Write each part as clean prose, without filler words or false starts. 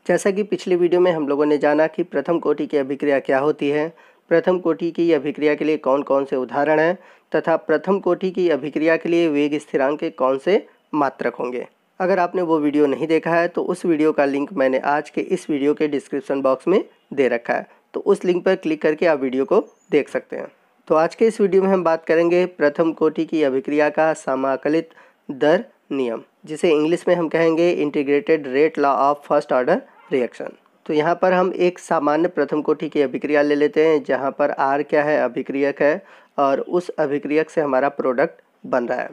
जैसा कि पिछले वीडियो में हम लोगों ने जाना कि प्रथम कोटि की अभिक्रिया क्या होती है, प्रथम कोटि की अभिक्रिया के लिए कौन कौन से उदाहरण हैं तथा प्रथम कोटि की अभिक्रिया के लिए वेग स्थिरांक के कौन से मात्रक होंगे। अगर आपने वो वीडियो नहीं देखा है तो उस वीडियो का लिंक मैंने आज के इस वीडियो के डिस्क्रिप्शन बॉक्स में दे रखा है, तो उस लिंक पर क्लिक करके आप वीडियो को देख सकते हैं। तो आज के इस वीडियो में हम बात करेंगे प्रथम कोटि की अभिक्रिया का समाकलित दर नियम, जिसे इंग्लिश में हम कहेंगे integrated rate law of first order reaction. तो यहाँ पर हम एक सामान्य प्रथम कोटि की अभिक्रिया ले लेते हैं, जहाँ पर R क्या है, अभिक्रियक है, और उस अभिक्रियक से हमारा प्रोडक्ट बन रहा है।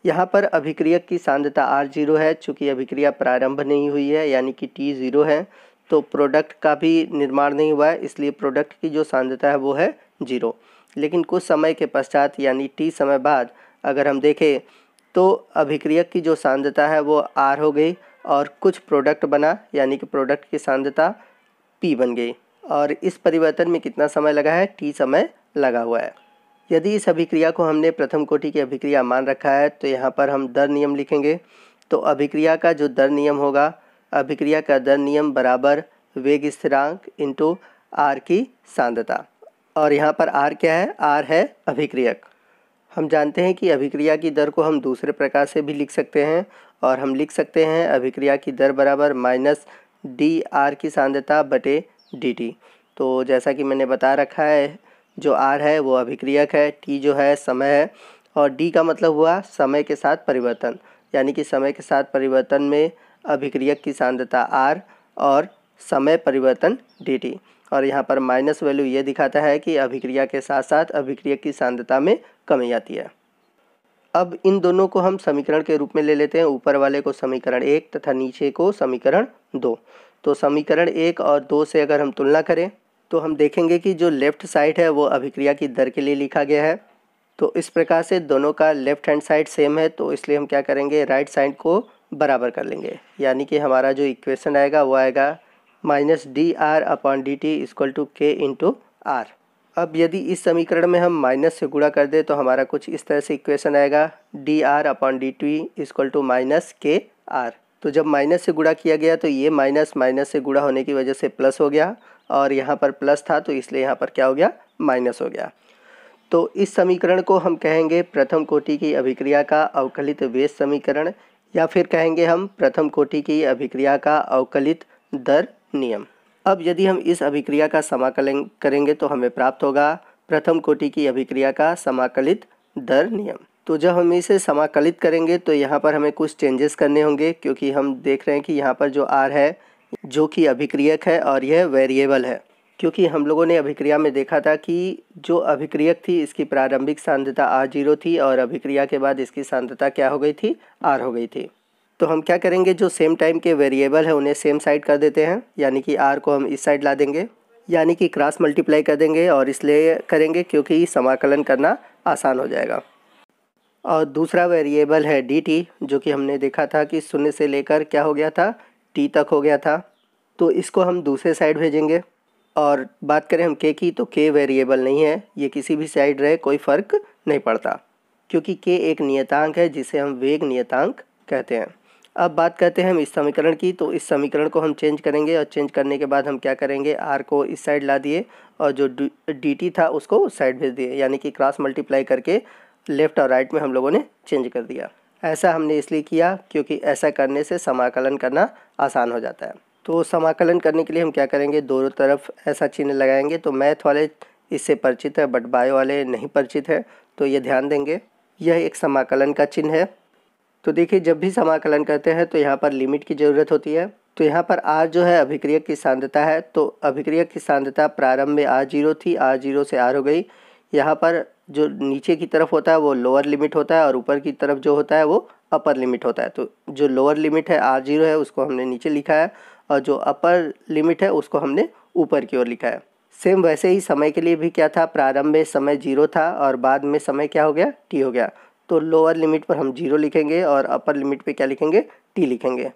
यहाँ पर अभिक्रियक की सांद्रता R0 है, चूँकि अभिक्रिया प्रारंभ नहीं हुई है यानी कि T0 है, तो प्रोडक्ट का भी निर्माण नहीं हुआ है, इसलिए प्रोडक्ट की जो सांद्रता है वो है 0। लेकिन कुछ समय के पश्चात यानी T समय बाद अगर हम देखें तो अभिक्रियक की जो सांद्रता है वो R हो गई और कुछ प्रोडक्ट बना, यानी कि प्रोडक्ट की सांद्रता P बन गई। और इस परिवर्तन में कितना समय लगा है, T समय लगा हुआ है। यदि इस अभिक्रिया को हमने प्रथम कोटि की अभिक्रिया मान रखा है तो यहाँ पर हम दर नियम लिखेंगे। तो अभिक्रिया का जो दर नियम होगा, अभिक्रिया का दर नियम बराबर वेग स्थिरांक इंटू R की सांद्रता। और यहाँ पर R क्या है, R है अभिक्रियक। हम जानते हैं कि अभिक्रिया की दर को हम दूसरे प्रकार से भी लिख सकते हैं, और हम लिख सकते हैं अभिक्रिया की दर बराबर माइनस dr की सांद्रता बटे dt। तो जैसा कि मैंने बता रखा है, जो R है वो अभिक्रियक है, T जो है समय है, और D का मतलब हुआ समय के साथ परिवर्तन, यानी कि समय के साथ परिवर्तन में अभिक्रियक की सांद्रता R और समय परिवर्तन dt। और यहाँ पर माइनस वैल्यू ये दिखाता है कि अभिक्रिया के साथ साथ अभिक्रियक की सांद्रता में कमी आती है। अब इन दोनों को हम समीकरण के रूप में ले लेते हैं, ऊपर वाले को समीकरण 1 तथा नीचे को समीकरण 2। तो समीकरण 1 और 2 से अगर हम तुलना करें तो हम देखेंगे कि जो लेफ़्ट साइड है वो अभिक्रिया की दर के लिए लिखा गया है। तो इस प्रकार से दोनों का लेफ़्ट हैंड साइड सेम है, तो इसलिए हम क्या करेंगे, राइट साइड को बराबर कर लेंगे, यानी कि हमारा जो इक्वेशन आएगा वो आएगा minus dr/dt equal to k into R। अब यदि इस समीकरण में हम माइनस से गुणा कर दें तो हमारा कुछ इस तरह से इक्वेशन आएगा dr/dt equal to minus KR। तो जब माइनस से गुणा किया गया तो ये माइनस माइनस से गुणा होने की वजह से प्लस हो गया, और यहाँ पर प्लस था तो इसलिए यहाँ पर क्या हो गया, माइनस हो गया। तो इस समीकरण को हम कहेंगे प्रथम कोटि की अभिक्रिया का अवकलित वेग समीकरण, या फिर कहेंगे हम प्रथम कोटि की अभिक्रिया का अवकलित दर नियम। अब यदि हम इस अभिक्रिया का समाकलन करेंगे तो हमें प्राप्त होगा प्रथम कोटि की अभिक्रिया का समाकलित दर नियम। तो जब हम इसे समाकलित करेंगे तो यहाँ पर हमें कुछ चेंजेस करने होंगे, क्योंकि हम देख रहे हैं कि यहाँ पर जो R है जो कि अभिक्रियक है और यह वेरिएबल है, क्योंकि हम लोगों ने अभिक्रिया में देखा था कि जो अभिक्रियक थी इसकी प्रारंभिक सांद्रता R0 थी और अभिक्रिया के बाद इसकी सांद्रता क्या हो गई थी, R हो गई थी। तो हम क्या करेंगे, जो सेम टाइम के वेरिएबल है उन्हें सेम साइड कर देते हैं, यानी कि R को हम इस साइड ला देंगे, यानी कि क्रॉस मल्टीप्लाई कर देंगे, और इसलिए करेंगे क्योंकि समाकलन करना आसान हो जाएगा। और दूसरा वेरिएबल है dt, जो कि हमने देखा था कि 0 से लेकर क्या हो गया था, t तक हो गया था। तो इसको हम दूसरे साइड भेजेंगे। और बात करें हम k की, तो k वेरिएबल नहीं है, ये किसी भी साइड रहे कोई फ़र्क नहीं पड़ता, क्योंकि k एक नियतांक है जिसे हम वेग नियतांक कहते हैं। अब बात करते हैं हम इस समीकरण की। तो इस समीकरण को हम चेंज करेंगे, और चेंज करने के बाद हम क्या करेंगे, R को इस साइड ला दिए और जो dt था उसको उस साइड भेज दिए, यानी कि क्रॉस मल्टीप्लाई करके लेफ़्ट और राइट में हम लोगों ने चेंज कर दिया। ऐसा हमने इसलिए किया क्योंकि ऐसा करने से समाकलन करना आसान हो जाता है। तो समाकलन करने के लिए हम क्या करेंगे, दोनों तरफ ऐसा चिन्ह लगाएंगे। तो मैथ वाले इससे परिचित है बट बायो वाले नहीं परिचित है, तो ये ध्यान देंगे, यह एक समाकलन का चिन्ह है। तो देखिए, जब भी समाकलन करते हैं तो यहाँ पर लिमिट की ज़रूरत होती है। तो यहाँ पर R जो है अभिक्रियक की सांद्रता है, तो अभिक्रियक की सांद्रता प्रारंभ में R0 थी, R0 से R हो गई। यहाँ पर जो नीचे की तरफ होता है वो लोअर लिमिट होता है, और ऊपर की तरफ जो होता है वो अपर लिमिट होता है। तो जो लोअर लिमिट है R0 है उसको हमने नीचे लिखा है, और जो अपर लिमिट है उसको हमने ऊपर की ओर लिखा है। सेम वैसे ही समय के लिए भी क्या था, प्रारंभ में समय 0 था और बाद में समय क्या हो गया, t हो गया। तो लोअर लिमिट पर हम 0 लिखेंगे और अपर लिमिट पे क्या लिखेंगे, t लिखेंगे।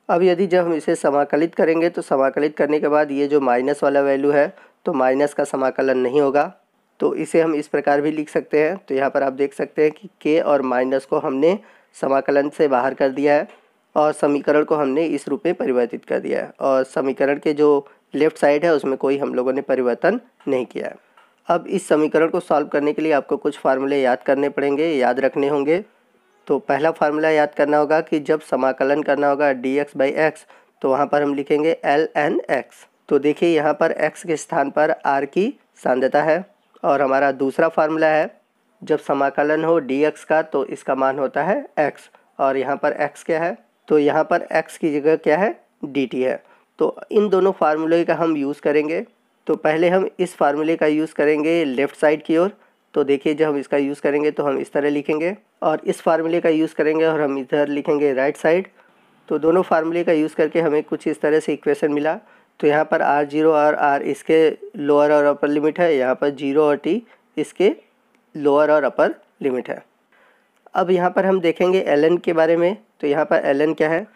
अब यदि जब हम इसे समाकलित करेंगे तो समाकलित करने के बाद ये जो माइनस वाला वैल्यू है तो माइनस का समाकलन नहीं होगा, तो इसे हम इस प्रकार भी लिख सकते हैं। तो यहाँ पर आप देख सकते हैं कि k और माइनस को हमने समाकलन से बाहर कर दिया है, और समीकरण को हमने इस रूप में परिवर्तित कर दिया है और समीकरण के जो लेफ़्ट साइड है उसमें कोई हम लोगों ने परिवर्तन नहीं किया है। अब इस समीकरण को सॉल्व करने के लिए आपको कुछ फार्मूले याद करने पड़ेंगे, याद रखने होंगे। तो पहला फार्मूला याद करना होगा कि जब समाकलन करना होगा dx/x तो वहाँ पर हम लिखेंगे ln x। तो देखिए यहाँ पर x के स्थान पर r की सांद्रता है। और हमारा दूसरा फार्मूला है जब समाकलन हो dx का तो इसका मान होता है x और यहाँ पर x क्या है, तो यहाँ पर x की जगह क्या है, dt है। तो इन दोनों फार्मूले का हम यूज़ करेंगे। तो पहले हम इस फार्मूले का यूज़ करेंगे लेफ़्ट साइड की ओर। तो देखिए जब हम इसका यूज़ करेंगे तो हम इस तरह लिखेंगे और इस फार्मूले का यूज़ करेंगे और हम इधर लिखेंगे राइट साइड। तो दोनों फार्मूले का यूज़ करके हमें कुछ इस तरह से इक्वेशन मिला। तो यहाँ पर r0 और r इसके लोअर और अपर लिमिट है, यहाँ पर 0 और t इसके लोअर और अपर लिमिट है। अब यहाँ पर हम देखेंगे ln के बारे में। तो यहाँ पर ln क्या है,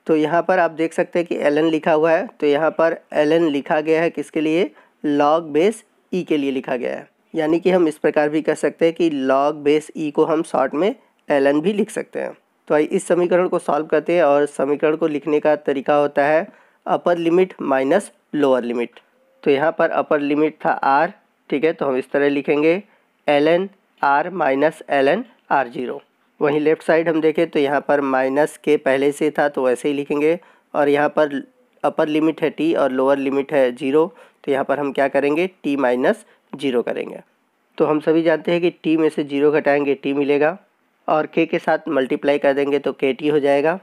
तो यहाँ पर आप देख सकते हैं कि ln लिखा हुआ है। तो यहाँ पर ln लिखा गया है किसके लिए, log बेस e के लिए लिखा गया है। यानी कि हम इस प्रकार भी कह सकते हैं कि log बेस e को हम शॉर्ट में ln भी लिख सकते हैं। तो आइए इस समीकरण को सॉल्व करते हैं और समीकरण को लिखने का तरीका होता है upper limit minus lower limit. तो यहाँ पर अपर लिमिट था r, ठीक है, तो हम इस तरह लिखेंगे ln r minus ln r0। वहीं लेफ़्ट साइड हम देखें तो यहाँ पर माइनस के पहले से था तो वैसे ही लिखेंगे और यहाँ पर अपर लिमिट है t और लोअर लिमिट है 0। तो यहाँ पर हम क्या करेंगे, t माइनस 0 करेंगे। तो हम सभी जानते हैं कि t में से 0 घटाएंगे t मिलेगा और k के साथ मल्टीप्लाई कर देंगे तो kt हो जाएगा।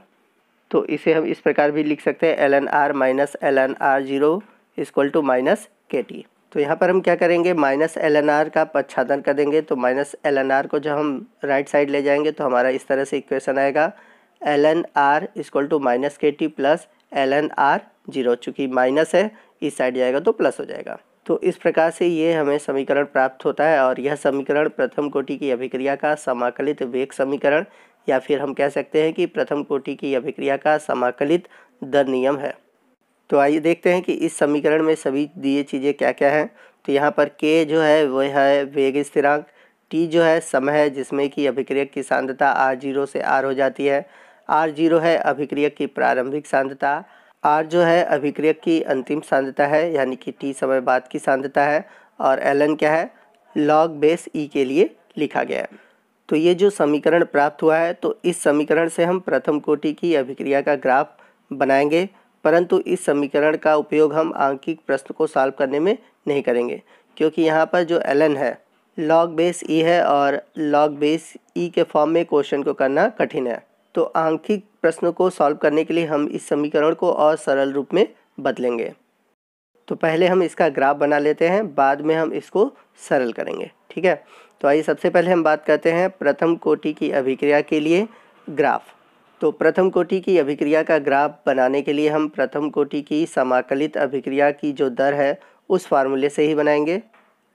तो इसे हम इस प्रकार भी लिख सकते हैं ln r minus ln r0 equal to minus kt। तो यहाँ पर हम क्या करेंगे, माइनस ln r का पच्छादन कर देंगे। तो माइनस ln r को जब हम राइट साइड ले जाएंगे तो हमारा इस तरह से इक्वेशन आएगा ln r equal to minus kt plus ln r0। चूँकि माइनस है इस साइड जाएगा तो प्लस हो जाएगा। तो इस प्रकार से ये हमें समीकरण प्राप्त होता है और यह समीकरण प्रथम कोटि की अभिक्रिया का समाकलित वेग समीकरण या फिर हम कह सकते हैं कि प्रथम कोटि की अभिक्रिया का समाकलित दर नियम है। तो आइए देखते हैं कि इस समीकरण में सभी दिए चीज़ें क्या क्या हैं। तो यहाँ पर k जो है वह है वेग स्थिरांक, t जो है समय है जिसमें कि अभिक्रियक की सांद्रता r0 से r हो जाती है, r0 है अभिक्रियक की प्रारंभिक सांद्रता, r जो है अभिक्रियक की अंतिम सांद्रता है यानी कि t समय बाद की सांद्रता है और ln क्या है, log बेस e के लिए लिखा गया है। तो ये जो समीकरण प्राप्त हुआ है तो इस समीकरण से हम प्रथम कोटि की अभिक्रिया का ग्राफ बनाएंगे, परंतु इस समीकरण का उपयोग हम आंकिक प्रश्न को सॉल्व करने में नहीं करेंगे क्योंकि यहाँ पर जो ln है log बेस e है और log बेस e के फॉर्म में क्वेश्चन को करना कठिन है। तो आंकिक प्रश्नों को सॉल्व करने के लिए हम इस समीकरण को और सरल रूप में बदलेंगे। तो पहले हम इसका ग्राफ बना लेते हैं, बाद में हम इसको सरल करेंगे, ठीक है। तो आइए सबसे पहले हम बात करते हैं प्रथम कोटि की अभिक्रिया के लिए ग्राफ। तो प्रथम कोटि की अभिक्रिया का ग्राफ बनाने के लिए हम प्रथम कोटि की समाकलित अभिक्रिया की जो दर है उस फार्मूले से ही बनाएंगे।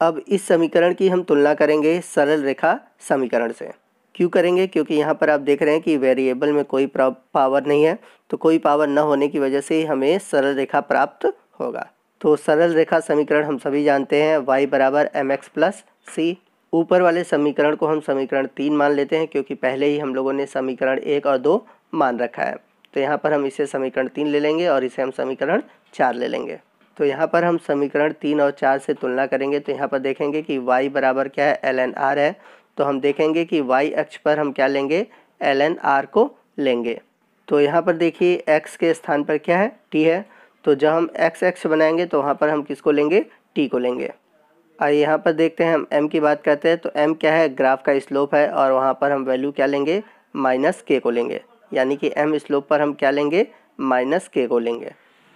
अब इस समीकरण की हम तुलना करेंगे सरल रेखा समीकरण से। क्यों करेंगे, क्योंकि यहाँ पर आप देख रहे हैं कि वेरिएबल में कोई पावर नहीं है, तो कोई पावर न होने की वजह से हमें सरल रेखा प्राप्त होगा। तो सरल रेखा समीकरण हम सभी जानते हैं y बराबर mx प्लस c। ऊपर वाले समीकरण को हम समीकरण 3 मान लेते हैं क्योंकि पहले ही हम लोगों ने समीकरण 1 और 2 मान रखा है। तो यहाँ पर हम इसे समीकरण 3 ले लेंगे और इसे हम समीकरण 4 ले लेंगे। तो यहाँ पर हम समीकरण 3 और 4 से तुलना करेंगे। तो यहाँ पर देखेंगे कि y बराबर क्या है, ln r है। तो हम देखेंगे कि y अक्ष पर हम क्या लेंगे, ln r को लेंगे। तो यहाँ पर देखिए x के स्थान पर क्या है, t है। तो जब हम x अक्ष बनाएंगे तो वहाँ पर हम किसको लेंगे, t को लेंगे। आइए यहाँ पर देखते हैं हम m की बात करते हैं। तो m क्या है, ग्राफ का स्लोप है और वहाँ पर हम वैल्यू क्या लेंगे, माइनस k को लेंगे। यानी कि m स्लोप पर हम क्या लेंगे, माइनस k को लेंगे।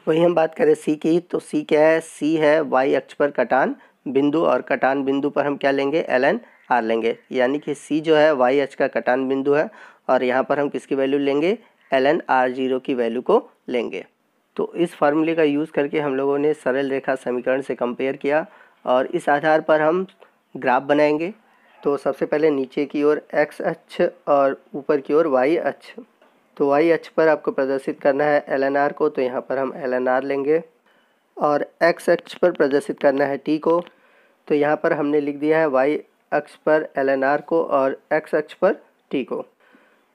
वही हम बात करें c की, तो c क्या है, c है y अक्ष पर कटान बिंदु और कटान बिंदु पर हम क्या लेंगे, ln r लेंगे। यानी कि c जो है y अक्ष का कटान बिंदु है और यहाँ पर हम किसकी वैल्यू लेंगे, ln r0 की वैल्यू को लेंगे। तो इस फार्मूले का यूज़ करके हम लोगों ने सरल रेखा समीकरण से कंपेयर किया और इस आधार पर हम ग्राफ बनाएंगे। तो सबसे पहले नीचे की ओर x अक्ष और ऊपर की ओर y अक्ष। तो y अक्ष पर आपको प्रदर्शित करना है ln r को, तो यहाँ पर हम ln r लेंगे और x अक्ष पर प्रदर्शित करना है t को। तो यहाँ पर हमने लिख दिया है y अक्ष पर ln r को और x अक्ष पर t को।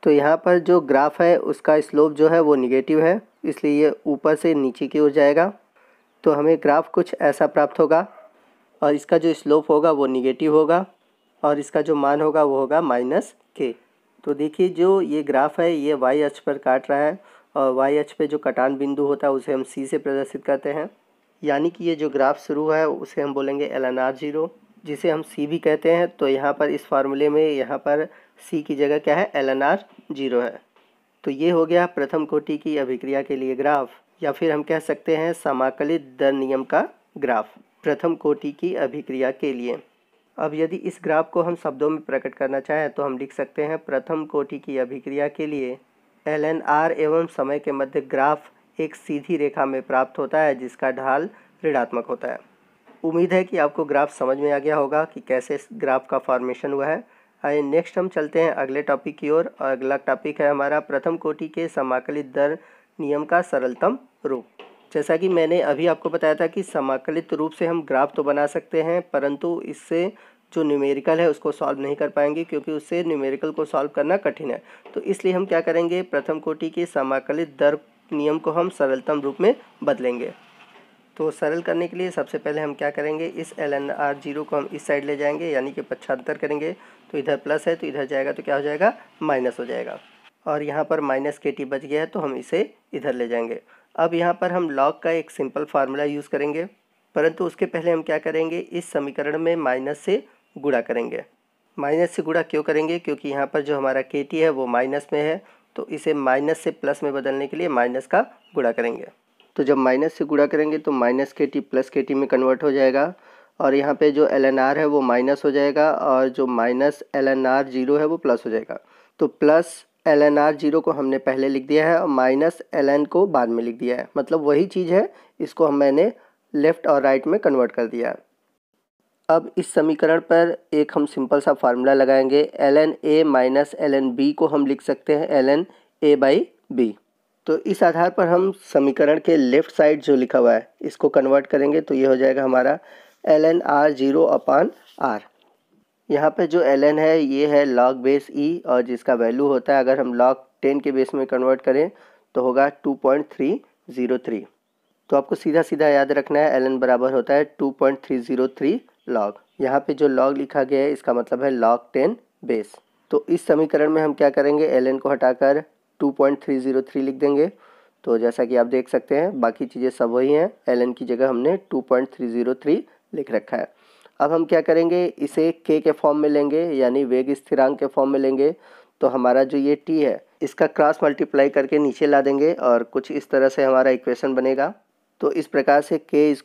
तो यहाँ पर जो ग्राफ है उसका स्लोप जो है वो निगेटिव है, इसलिए ये ऊपर से नीचे की ओर जाएगा। तो हमें ग्राफ कुछ ऐसा प्राप्त होगा और इसका जो स्लोप होगा वो निगेटिव होगा और इसका जो मान होगा वो होगा -k। तो देखिए जो ये ग्राफ है ये y अक्ष पर काट रहा है और y अक्ष पे जो कटान बिंदु होता है उसे हम C से प्रदर्शित करते हैं, यानी कि ये जो ग्राफ शुरू है उसे हम बोलेंगे lnr0, जिसे हम C भी कहते हैं। तो यहाँ पर इस फार्मूले में यहाँ पर C की जगह क्या है, lnr0 है। तो ये हो गया प्रथम कोटि की अभिक्रिया के लिए ग्राफ, या फिर हम कह सकते हैं समाकलित दर नियम का ग्राफ प्रथम कोटि की अभिक्रिया के लिए। अब यदि इस ग्राफ को हम शब्दों में प्रकट करना चाहें तो हम लिख सकते हैं प्रथम कोटि की अभिक्रिया के लिए lnr एवं समय के मध्य ग्राफ एक सीधी रेखा में प्राप्त होता है जिसका ढाल ऋणात्मक होता है। उम्मीद है कि आपको ग्राफ समझ में आ गया होगा कि कैसे इस ग्राफ का फॉर्मेशन हुआ है। आइए नेक्स्ट हम चलते हैं अगले टॉपिक की ओर, और अगला टॉपिक है हमारा प्रथम कोटि के समाकलित दर नियम का सरलतम रूप। जैसा कि मैंने अभी आपको बताया था कि समाकलित रूप से हम ग्राफ तो बना सकते हैं, परंतु इससे जो न्यूमेरिकल है उसको सॉल्व नहीं कर पाएंगे, क्योंकि उससे न्यूमेरिकल को सॉल्व करना कठिन है। तो इसलिए हम क्या करेंगे, प्रथम कोटि के समाकलित दर नियम को हम सरलतम रूप में बदलेंगे। तो सरल करने के लिए सबसे पहले हम क्या करेंगे, इस lnr0 को हम इस साइड ले जाएंगे, यानी कि पक्षांतर करेंगे। तो इधर प्लस है तो इधर जाएगा तो क्या हो जाएगा, माइनस हो जाएगा। और यहाँ पर -kt बच गया है तो हम इसे इधर ले जाएंगे। अब यहाँ पर हम लॉग का एक सिंपल फार्मूला यूज़ करेंगे, परंतु उसके पहले हम क्या करेंगे, इस समीकरण में माइनस से गुणा करेंगे। माइनस से गुणा क्यों करेंगे, क्योंकि यहाँ पर जो हमारा kt है वो माइनस में है, तो इसे माइनस से प्लस में बदलने के लिए माइनस का गुणा करेंगे। तो जब माइनस से गुणा करेंगे तो -kt प्लस kt में कन्वर्ट हो जाएगा, और यहाँ पे जो lnr है वो माइनस हो जाएगा और जो -lnr0 है वो प्लस हो जाएगा। तो प्लस lnr0 को हमने पहले लिख दिया है और माइनस ln को बाद में लिख दिया है, मतलब वही चीज़ है, इसको मैंने लेफ़्ट और राइट में कन्वर्ट कर दिया है। अब इस समीकरण पर एक हम सिंपल सा फार्मूला लगाएंगे, ln a minus ln b को हम लिख सकते हैं ln a/b। तो इस आधार पर हम समीकरण के लेफ़्ट साइड जो लिखा हुआ है इसको कन्वर्ट करेंगे, तो ये हो जाएगा हमारा ln r0/r। यहाँ पे जो ln है ये है log बेस e, और जिसका वैल्यू होता है, अगर हम log 10 के बेस में कन्वर्ट करें तो होगा 2.303। तो आपको सीधा सीधा याद रखना है ln बराबर होता है 2.303 log। यहाँ पे जो log लिखा गया है इसका मतलब है log 10 बेस। तो इस समीकरण में हम क्या करेंगे, ln को हटाकर 2.303 लिख देंगे। तो जैसा कि आप देख सकते हैं बाकी चीज़ें सब वही हैं, ln की जगह हमने 2.303 लिख रखा है। अब हम क्या करेंगे, इसे k के फॉर्म में लेंगे, यानी वेग स्थिरांक के फॉर्म में लेंगे। तो हमारा जो ये t है इसका क्रॉस मल्टीप्लाई करके नीचे ला देंगे और कुछ इस तरह से हमारा इक्वेशन बनेगा। तो इस प्रकार से k =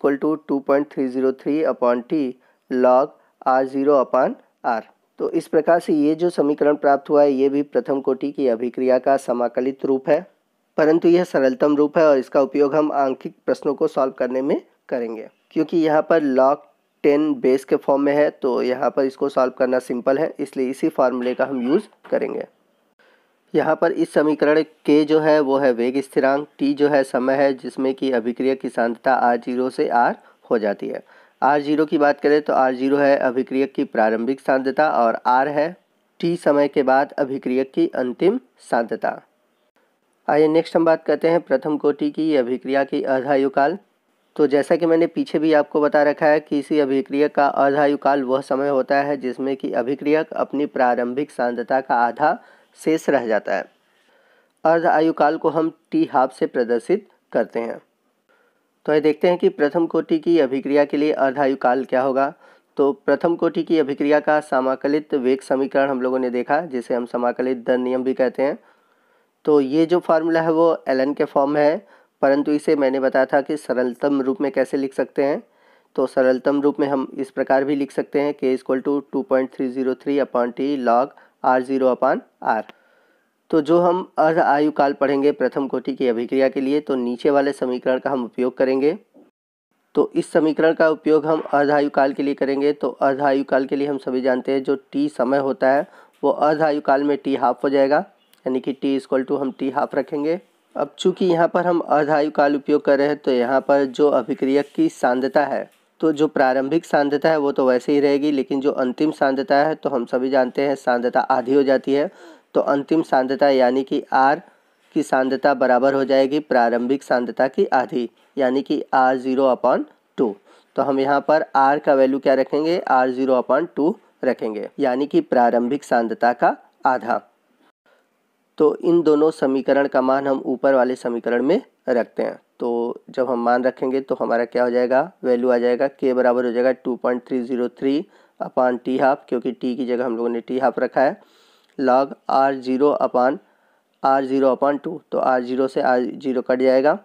2.303/t log r0/r। तो इस प्रकार से ये जो समीकरण प्राप्त हुआ है ये भी प्रथम कोटि की अभिक्रिया का समाकलित रूप है, परंतु यह सरलतम रूप है और इसका उपयोग हम आंकिक प्रश्नों को सॉल्व करने में करेंगे। क्योंकि यहाँ पर log 10 बेस के फॉर्म में है तो यहाँ पर इसको सॉल्व करना सिंपल है, इसलिए इसी फार्मूले का हम यूज़ करेंगे। यहाँ पर इस समीकरण k जो है वो है वेग स्थिरांक, t जो है समय है जिसमें कि अभिक्रिया की सांद्रता r0 से r हो जाती है। r0 की बात करें तो r0 है अभिक्रियक की प्रारंभिक सांद्रता और r है t समय के बाद अभिक्रियक की अंतिम सांद्रता। आइए नेक्स्ट हम बात करते हैं प्रथम कोटि की अभिक्रिया की अर्धायुकाल। तो जैसा कि मैंने पीछे भी आपको बता रखा है कि इसी अभिक्रियक का अर्धायुकाल वह समय होता है जिसमें कि अभिक्रियक अपनी प्रारंभिक सांद्रता का आधा शेष रह जाता है। अर्ध आयुकाल को हम t½ से प्रदर्शित करते हैं। तो ये देखते हैं कि प्रथम कोटि की अभिक्रिया के लिए अर्धायुकाल क्या होगा। तो प्रथम कोटि की अभिक्रिया का समाकलित वेग समीकरण हम लोगों ने देखा, जिसे हम समाकलित दर नियम भी कहते हैं। तो ये जो फार्मूला है वो ln के फॉर्म में है, परंतु इसे मैंने बताया था कि सरलतम रूप में कैसे लिख सकते हैं। तो सरलतम रूप में हम इस प्रकार भी लिख सकते हैं, k = 2.303/t log r0/r। तो जो हम अर्ध आयुकाल पढ़ेंगे प्रथम कोटि की अभिक्रिया के लिए, तो नीचे वाले समीकरण का हम उपयोग करेंगे। तो इस समीकरण का उपयोग हम अर्ध आयुकाल के लिए करेंगे। तो अर्ध आयुकाल के लिए हम सभी जानते हैं जो t समय होता है वो अर्ध आयुकाल में t½ हो जाएगा, यानी कि t = हम t½ रखेंगे। अब चूंकि यहाँ पर हम अर्ध आयुकाल उपयोग कर रहे हैं तो यहाँ पर जो अभिक्रियक की सांद्रता है, तो जो प्रारंभिक सांद्रता है वो तो वैसे ही रहेगी, लेकिन जो अंतिम सांद्रता है तो हम सभी जानते हैं सांद्रता आधी हो जाती है। तो अंतिम सांद्रता यानी कि R की सांद्रता बराबर हो जाएगी प्रारंभिक सांद्रता की आधी, यानी कि R0/2। तो हम यहाँ पर R का वैल्यू क्या रखेंगे, R0/2 रखेंगे, यानी कि प्रारंभिक सांद्रता का आधा। तो इन दोनों समीकरण का मान हम ऊपर वाले समीकरण में रखते हैं। तो जब हम मान रखेंगे तो हमारा क्या हो जाएगा, वैल्यू आ जाएगा K बराबर हो जाएगा 2.303/T हाफ, क्योंकि T की जगह हम लोगों ने T हाफ रखा है, log R0/2। तो R0 से R0 कट जाएगा।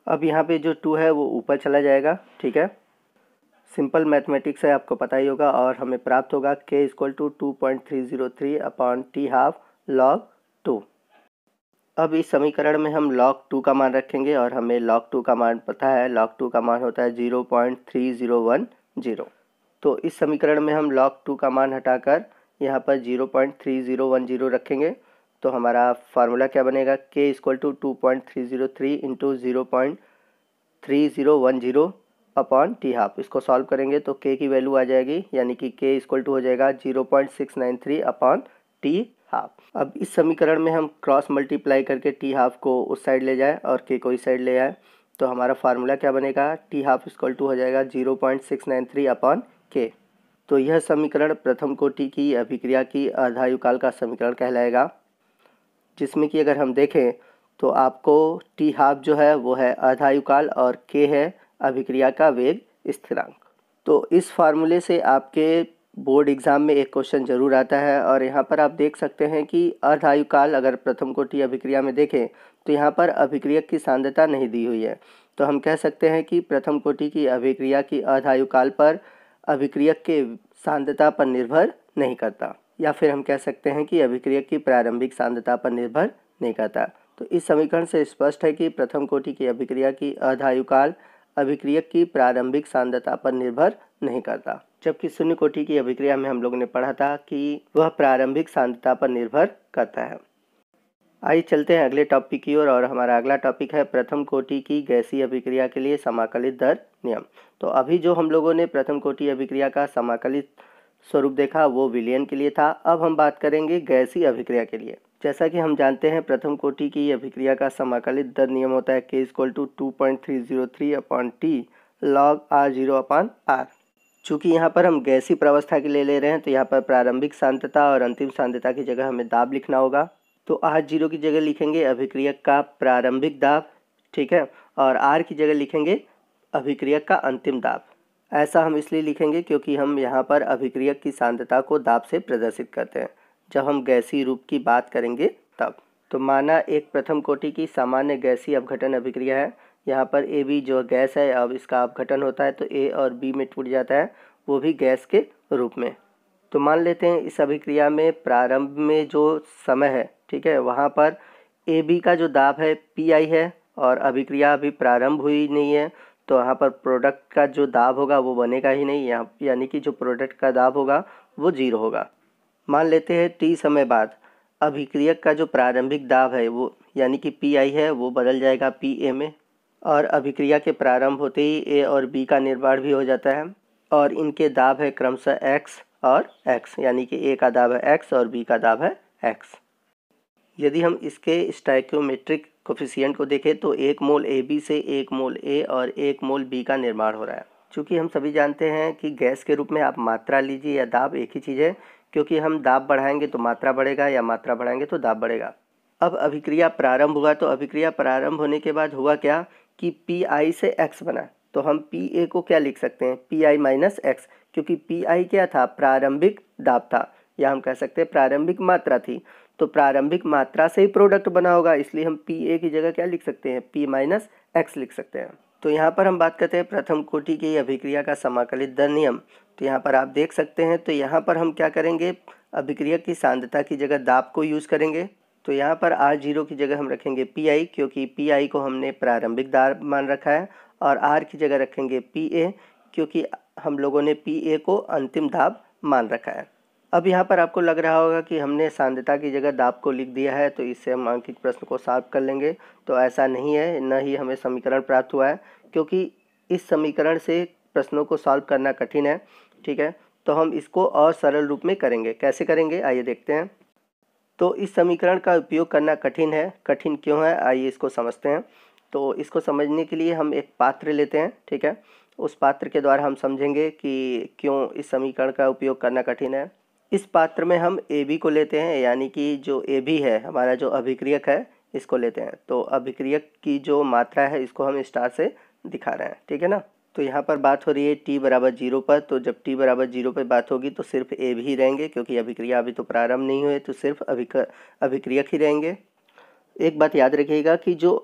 अब यहाँ पे जो 2 है वो ऊपर चला जाएगा, ठीक है। सिंपल मैथमेटिक्स है, आपको पता ही होगा, और हमें प्राप्त होगा K = 2.303/T हाफ log 2। अब इस समीकरण में हम log 2 का मान रखेंगे, और हमें log 2 का मान पता है, log 2 का मान होता है 0.3010। तो इस समीकरण में हम log 2 का मान हटाकर यहाँ पर 0.3010 रखेंगे। तो हमारा फार्मूला क्या बनेगा, K = 2.303 × 0.3010/T हाफ। इसको सॉल्व करेंगे तो K की वैल्यू आ जाएगी, यानी कि K = हो जाएगा 0.693/T हाफ। अब इस समीकरण में हम क्रॉस मल्टीप्लाई करके T हाफ को उस साइड ले जाए और K को इस साइड ले आए, तो हमारा फार्मूला क्या बनेगा, T हाफ = हो जाएगा 0.693/K। तो यह समीकरण प्रथम कोटि की अभिक्रिया की अर्धायुकाल का समीकरण कहलाएगा, जिसमें कि अगर हम देखें तो आपको T हाफ जो है वो है अर्धायुकाल और K है अभिक्रिया का वेग स्थिरांक। तो इस फार्मूले से आपके बोर्ड एग्ज़ाम में एक क्वेश्चन ज़रूर आता है, और यहाँ पर आप देख सकते हैं कि अर्धायुकाल अगर प्रथम कोटि अभिक्रिया में देखें तो यहाँ पर अभिक्रियक की सांद्रता नहीं दी हुई है। तो हम कह सकते हैं कि प्रथम कोटि की अभिक्रिया की अर्धायुकाल पर अभिक्रियक के सांद्रता पर निर्भर नहीं करता, या फिर हम कह सकते हैं कि अभिक्रियक की प्रारंभिक सांद्रता पर निर्भर नहीं करता। तो इस समीकरण से स्पष्ट है कि प्रथम कोटि की अभिक्रिया की अर्धायुकाल अभिक्रियक की प्रारंभिक सांद्रता पर निर्भर नहीं करता, जबकि शून्य कोटि की अभिक्रिया में हम लोगों ने पढ़ा था कि वह प्रारंभिक सांद्रता पर निर्भर करता है। आइए चलते हैं अगले टॉपिक की ओर, और हमारा अगला टॉपिक है प्रथम कोटि की गैसीय अभिक्रिया के लिए समाकलित दर नियम। तो अभी जो हम लोगों ने प्रथम कोटि अभिक्रिया का समाकलित स्वरूप देखा वो विलयन के लिए था। अब हम बात करेंगे गैसीय अभिक्रिया के लिए। जैसा कि हम जानते हैं प्रथम कोटि की अभिक्रिया का समाकलित दर नियम होता है K = 2.303/T log R0/R। चूँकि यहाँ पर हम गैसीय प्रावस्था के लिए ले रहे हैं तो यहाँ पर प्रारंभिक सांद्रता और अंतिम सांद्रता की जगह हमें दाब लिखना होगा। तो R0 की जगह लिखेंगे अभिक्रियक का प्रारंभिक दाब, ठीक है, और R की जगह लिखेंगे अभिक्रियक का अंतिम दाब। ऐसा हम इसलिए लिखेंगे क्योंकि हम यहाँ पर अभिक्रियक की सांद्रता को दाब से प्रदर्शित करते हैं जब हम गैसीय रूप की बात करेंगे तब। तो माना एक प्रथम कोटि की सामान्य गैसीय अपघटन अभिक्रिया है। यहाँ पर AB जो गैस है, अब इसका अपघटन होता है तो A और B में टूट जाता है, वो भी गैस के रूप में। तो मान लेते हैं इस अभिक्रिया में प्रारंभ में जो समय है, ठीक है, वहाँ पर AB का जो दाब है PI है, और अभिक्रिया अभी प्रारंभ हुई नहीं है, तो यहाँ पर प्रोडक्ट का जो दाब होगा वो बनेगा ही नहीं, यहाँ यानी कि जो प्रोडक्ट का दाब होगा वो 0 होगा। मान लेते हैं T समय बाद अभिक्रियक का जो प्रारंभिक दाब है वो यानी कि PI है वो बदल जाएगा PA में, और अभिक्रिया के प्रारंभ होते ही A और B का निर्माण भी हो जाता है, और इनके दाब है क्रमशः X और X, यानी कि A का दाब है X और B का दाब है X। यदि हम इसके स्टोइकियोमेट्रिक कोफिशिएंट को देखें तो 1 मोल AB से 1 मोल A और 1 मोल B का निर्माण हो रहा है। चूँकि हम सभी जानते हैं कि गैस के रूप में आप मात्रा लीजिए या दाब एक ही चीज़ है, क्योंकि हम दाब बढ़ाएंगे तो मात्रा बढ़ेगा या मात्रा बढ़ाएंगे तो दाब बढ़ेगा। अब अभिक्रिया प्रारंभ हुआ, तो अभिक्रिया प्रारंभ होने के बाद हुआ क्या कि PI से X बना, तो हम PA को क्या लिख सकते हैं, PI - X, क्योंकि PI क्या था, प्रारंभिक दाब था, या हम कह सकते हैं प्रारंभिक मात्रा थी। तो प्रारंभिक मात्रा से ही प्रोडक्ट बना होगा, इसलिए हम PA की जगह क्या लिख सकते हैं, P - X लिख सकते हैं। तो यहाँ पर हम बात करते हैं प्रथम कोटि की अभिक्रिया का समाकलित दर नियम। तो यहाँ पर आप देख सकते हैं, तो यहाँ पर हम क्या करेंगे, अभिक्रियक की सांद्रता की जगह दाब को यूज़ करेंगे। तो यहाँ पर R0 की जगह हम रखेंगे PI, क्योंकि PI को हमने प्रारंभिक दाब मान रखा है, और R की जगह रखेंगे PA, क्योंकि हम लोगों ने PA को अंतिम दाब मान रखा है। अब यहाँ पर आपको लग रहा होगा कि हमने सांद्रता की जगह दाब को लिख दिया है, तो इससे हम अंकित प्रश्न को सॉल्व कर लेंगे। तो ऐसा नहीं है, न ही हमें समीकरण प्राप्त हुआ है, क्योंकि इस समीकरण से प्रश्नों को सॉल्व करना कठिन है, ठीक है। तो हम इसको और सरल रूप में करेंगे। कैसे करेंगे आइए देखते हैं। तो इस समीकरण का उपयोग करना कठिन है। कठिन क्यों है, आइए इसको समझते हैं। तो इसको समझने के लिए हम एक पात्र लेते हैं, ठीक है। उस पात्र के द्वारा हम समझेंगे कि क्यों इस समीकरण का उपयोग करना कठिन है। इस पात्र में हम ए बी को लेते हैं, यानी कि जो ए बी है हमारा जो अभिक्रियक है इसको लेते हैं। तो अभिक्रियक की जो मात्रा है इसको हम स्टार से दिखा रहे हैं, ठीक है ना। तो यहाँ पर बात हो रही है t बराबर 0 पर। तो जब t बराबर 0 पर बात होगी तो सिर्फ ए भी ही रहेंगे, क्योंकि अभिक्रिया अभी तो प्रारंभ नहीं हुए, तो सिर्फ अभिक्रियक ही रहेंगे। एक बात याद रखिएगा कि जो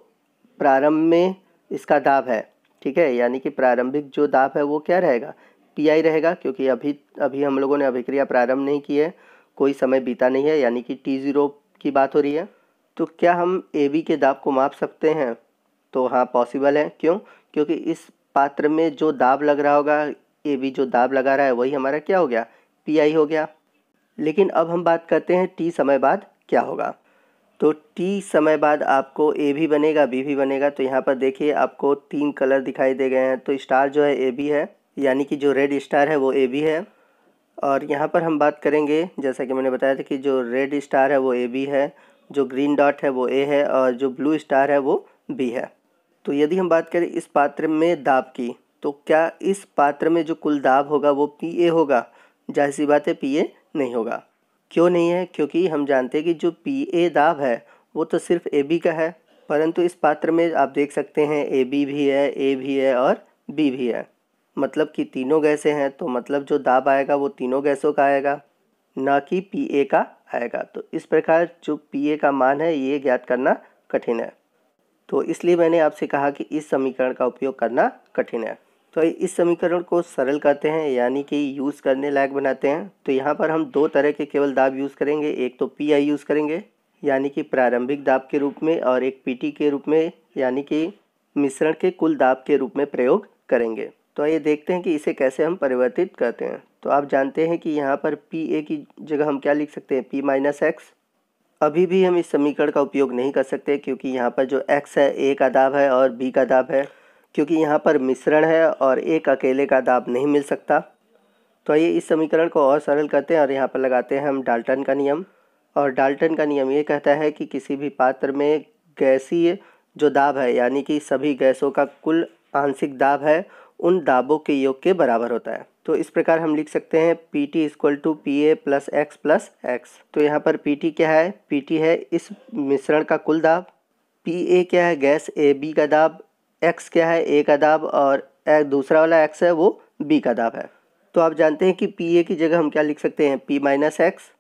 प्रारंभ में इसका दाब है, ठीक है, यानी कि प्रारंभिक जो दाब है वो क्या रहेगा, पी रहेगा, क्योंकि अभी हम लोगों ने अभिक्रिया प्रारंभ नहीं की है, कोई समय बीता नहीं है, यानी कि t0 की बात हो रही है। तो क्या हम ए बी के दाब को माप सकते हैं? तो हाँ, पॉसिबल है। क्यों? क्योंकि इस पात्र में जो दाब लग रहा होगा, ए बी जो दाब लगा रहा है वही हमारा क्या हो गया, पी हो गया। लेकिन अब हम बात करते हैं टी समय बाद क्या होगा। तो टी समय बाद आपको ए भी बनेगा, बी भी बनेगा। तो यहाँ पर देखिए आपको 3 कलर दिखाई दे गए हैं। तो स्टार जो है ए बी है, यानी कि जो रेड स्टार है वो ए बी है। और यहाँ पर हम बात करेंगे, जैसा कि मैंने बताया था कि जो रेड स्टार है वो ए बी है, जो ग्रीन डॉट है वो ए है, और जो ब्लू स्टार है वो बी है। तो यदि हम बात करें इस पात्र में दाब की, तो क्या इस पात्र में जो कुल दाब होगा वो पी ए होगा? जाहिर सी बात है, पी ए नहीं होगा। क्यों नहीं है? क्योंकि हम जानते हैं कि जो पी ए दाब है वो तो सिर्फ ए बी का है, परंतु इस पात्र में आप देख सकते हैं ए बी भी है, ए भी है और बी भी है, मतलब कि तीनों गैसें हैं। तो मतलब जो दाब आएगा वो तीनों गैसों का आएगा, ना कि पी ए का आएगा। तो इस प्रकार जो पी ए का मान है ये ज्ञात करना कठिन है। तो इसलिए मैंने आपसे कहा कि इस समीकरण का उपयोग करना कठिन है। तो इस समीकरण को सरल करते हैं, यानी कि यूज़ करने लायक बनाते हैं। तो यहाँ पर हम 2 तरह के केवल दाब यूज़ करेंगे। एक तो पी आई यूज़ करेंगे, यानी कि प्रारंभिक दाब के रूप में, और एक पी टी के रूप में, यानी कि मिश्रण के कुल दाब के रूप में प्रयोग करेंगे। तो आइए देखते हैं कि इसे कैसे हम परिवर्तित करते हैं। तो आप जानते हैं कि यहाँ पर पी ए की जगह हम क्या लिख सकते हैं, पी माइनस एक्स। अभी भी हम इस समीकरण का उपयोग नहीं कर सकते, क्योंकि यहाँ पर जो x है a का दाब है और b का दाब है, क्योंकि यहाँ पर मिश्रण है और एक अकेले का दाब नहीं मिल सकता। तो आइए इस समीकरण को और सरल करते हैं और यहाँ पर लगाते हैं हम डाल्टन का नियम। और डाल्टन का नियम ये कहता है कि किसी भी पात्र में गैसीय जो दाब है, यानी कि सभी गैसों का कुल आंशिक दाब है, उन दाबों के योग के बराबर होता है। तो इस प्रकार हम लिख सकते हैं P T equal to P A plus X. तो यहाँ पर पी टी क्या है, पी टी है इस मिश्रण का कुल दाब, पी ए क्या है गैस ए बी का दाब, एक्स क्या है ए का दाब, और दूसरा वाला एक्स है वो बी का दाब है। तो आप जानते हैं कि पी ए की जगह हम क्या लिख सकते हैं, पी माइनस एक्स।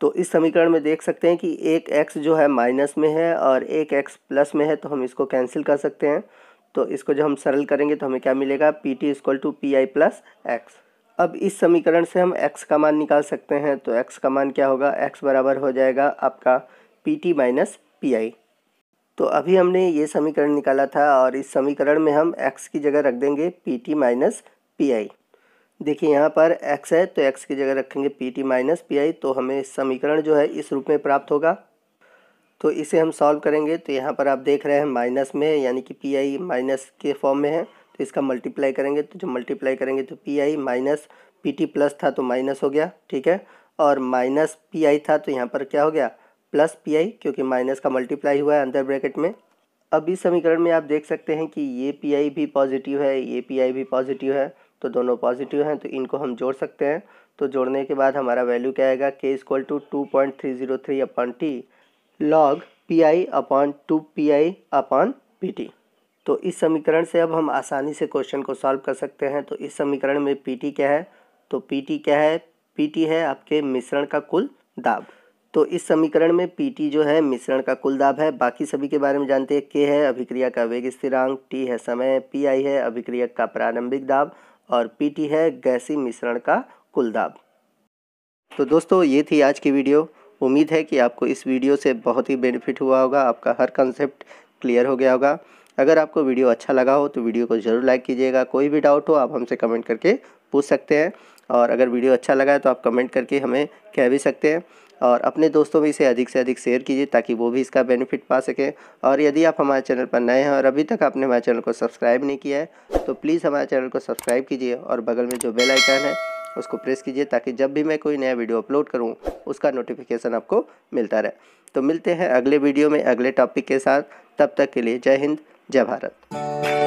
तो इस समीकरण में देख सकते हैं कि एक x जो है माइनस में है और एक x प्लस में है, तो हम इसको कैंसिल कर सकते हैं। तो इसको जब हम सरल करेंगे तो हमें क्या मिलेगा, P T equal to P I plus X. अब इस समीकरण से हम x का मान निकाल सकते हैं। तो x का मान क्या होगा, x बराबर हो जाएगा आपका P T minus P I. तो अभी हमने ये समीकरण निकाला था और इस समीकरण में हम x की जगह रख देंगे P T minus P I. देखिए यहाँ पर x है तो x की जगह रखेंगे P T minus P I, तो हमें समीकरण जो है इस रूप में प्राप्त होगा। तो इसे हम सॉल्व करेंगे। तो यहाँ पर आप देख रहे हैं माइनस में है, यानी कि पी आई माइनस के फॉर्म में है, तो इसका मल्टीप्लाई करेंगे। तो जब मल्टीप्लाई करेंगे तो P I minus P T plus था तो माइनस हो गया, ठीक है, और माइनस पी आई था तो यहाँ पर क्या हो गया, प्लस पी आई, क्योंकि माइनस का मल्टीप्लाई हुआ है अंदर ब्रैकेट में। अब इस समीकरण में आप देख सकते हैं कि ये पी आई भी पॉजिटिव है, ये पी आई भी पॉजिटिव है, तो दोनों पॉजिटिव हैं, तो इनको हम जोड़ सकते हैं। तो जोड़ने के बाद हमारा वैल्यू क्या आएगा, k equal to 2.303 upon T log P I upon 2 P I upon P T. तो इस समीकरण से अब हम आसानी से क्वेश्चन को सॉल्व कर सकते हैं। तो इस समीकरण में पी टी क्या है, तो पी टी क्या है, पी टी है आपके मिश्रण का कुल दाब। तो इस समीकरण में पी टी जो है मिश्रण का कुल दाब है। बाकी सभी के बारे में जानते हैं, के है अभिक्रिया का वेग स्थिरांक, टी है समय, पी आई है अभिक्रियक का प्रारंभिक दाब, और पी टी है गैसीय मिश्रण का कुल दाब। तो दोस्तों ये थी आज की वीडियो। उम्मीद है कि आपको इस वीडियो से बहुत ही बेनिफिट हुआ होगा, आपका हर कंसेप्ट क्लियर हो गया होगा। अगर आपको वीडियो अच्छा लगा हो तो वीडियो को ज़रूर लाइक कीजिएगा। कोई भी डाउट हो आप हमसे कमेंट करके पूछ सकते हैं, और अगर वीडियो अच्छा लगा है तो आप कमेंट करके हमें कह भी सकते हैं। और अपने दोस्तों में इसे अधिक से अधिक शेयर कीजिए ताकि वो भी इसका बेनिफिट पा सकें। और यदि आप हमारे चैनल पर नए हैं और अभी तक आपने हमारे चैनल को सब्सक्राइब नहीं किया है तो प्लीज़ हमारे चैनल को सब्सक्राइब कीजिए और बगल में जो बेल आइकन है उसको प्रेस कीजिए ताकि जब भी मैं कोई नया वीडियो अपलोड करूं उसका नोटिफिकेशन आपको मिलता रहे। तो मिलते हैं अगले वीडियो में अगले टॉपिक के साथ। तब तक के लिए जय हिंद, जय भारत।